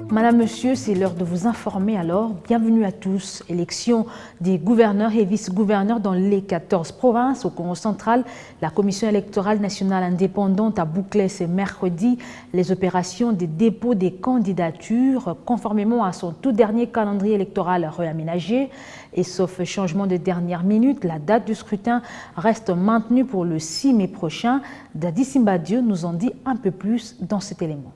Madame, Monsieur, c'est l'heure de vous informer alors. Bienvenue à tous. Élection des gouverneurs et vice-gouverneurs dans les 14 provinces. Au Congo central, la Commission électorale nationale indépendante a bouclé ce mercredi les opérations de dépôt des candidatures conformément à son tout dernier calendrier électoral réaménagé. Et sauf changement de dernière minute, la date du scrutin reste maintenue pour le 6 mai prochain. Dadi Simbadieu nous en dit un peu plus dans cet élément.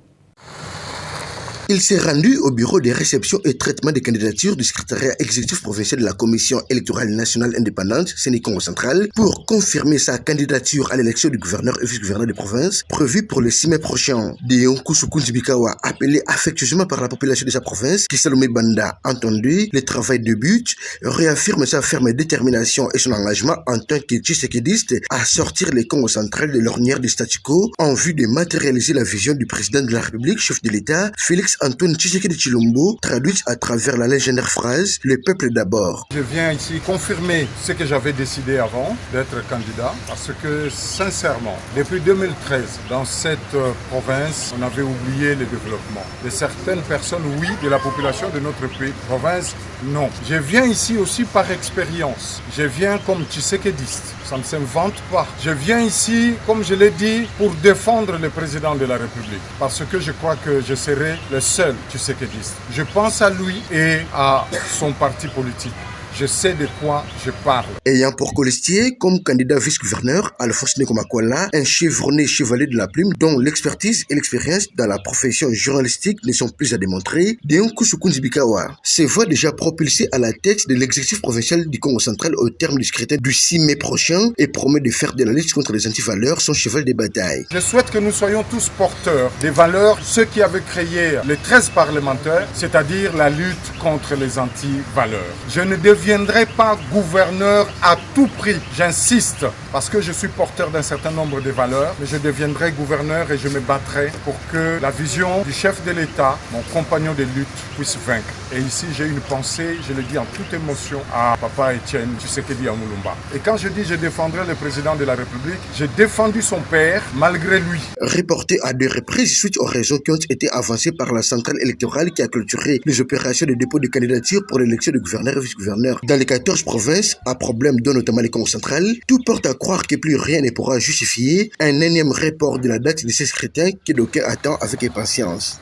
Il s'est rendu au bureau de réception et traitement des candidatures du secrétariat exécutif provincial de la Commission électorale nationale indépendante, CENI Congo central, pour confirmer sa candidature à l'élection du gouverneur et vice-gouverneur de province prévue pour le 6 mai prochain. Deon Kusukunzibikawa, appelé affectueusement par la population de sa province, qui Salomé Banda, entendu, le travail de but, réaffirme sa ferme détermination et son engagement en tant que tshisekédiste à sortir les Congo central de l'ornière du statu quo en vue de matérialiser la vision du président de la République, chef de l'État, Félix Antoine Tshisekedi Tshilombo, traduite à travers la légendaire phrase « Le peuple d'abord ». Je viens ici confirmer ce que j'avais décidé avant d'être candidat, parce que sincèrement, depuis 2013, dans cette province, on avait oublié le développement. De certaines personnes, oui, de la population de notre pays, province, non. Je viens ici aussi par expérience. Je viens comme Tshisekediste. Ça ne s'invente pas. Je viens ici, comme je l'ai dit, pour défendre le président de la République. Parce que je crois que je serai le seul Tshisekediste. Je pense à lui et à son parti politique. Je sais de quoi je parle. Ayant pour colistier comme candidat vice-gouverneur Alphonse Nekomakwala, un chevronné chevalier de la plume dont l'expertise et l'expérience dans la profession journalistique ne sont plus à démontrer, Deon Kusukunzibikawa se voit déjà propulsé à la tête de l'exécutif provincial du Congo central au terme du scrutin du 6 mai prochain et promet de faire de la lutte contre les antivaleurs son cheval de bataille. Je souhaite que nous soyons tous porteurs des valeurs, ceux qui avaient créé les 13 parlementaires, c'est-à-dire la lutte contre les antivaleurs. Je ne deviendrai pas gouverneur à tout prix, j'insiste, parce que je suis porteur d'un certain nombre de valeurs, mais je deviendrai gouverneur et je me battrai pour que la vision du chef de l'État, mon compagnon de lutte, puisse vaincre. Et ici, j'ai une pensée, je le dis en toute émotion, à Papa Etienne Tshisekedi Amulumba. Et quand je dis je défendrai le président de la République, j'ai défendu son père malgré lui. Reporté à 2 reprises suite aux raisons qui ont été avancées par la centrale électorale qui a clôturé les opérations de dépôt de candidature pour l'élection de gouverneur et vice-gouverneur dans les 14 provinces, à problème dont notamment les Congo central, tout porte à croire que plus rien ne pourra justifier un énième report de la date de ces scrutins que d'aucuns attendent avec impatience.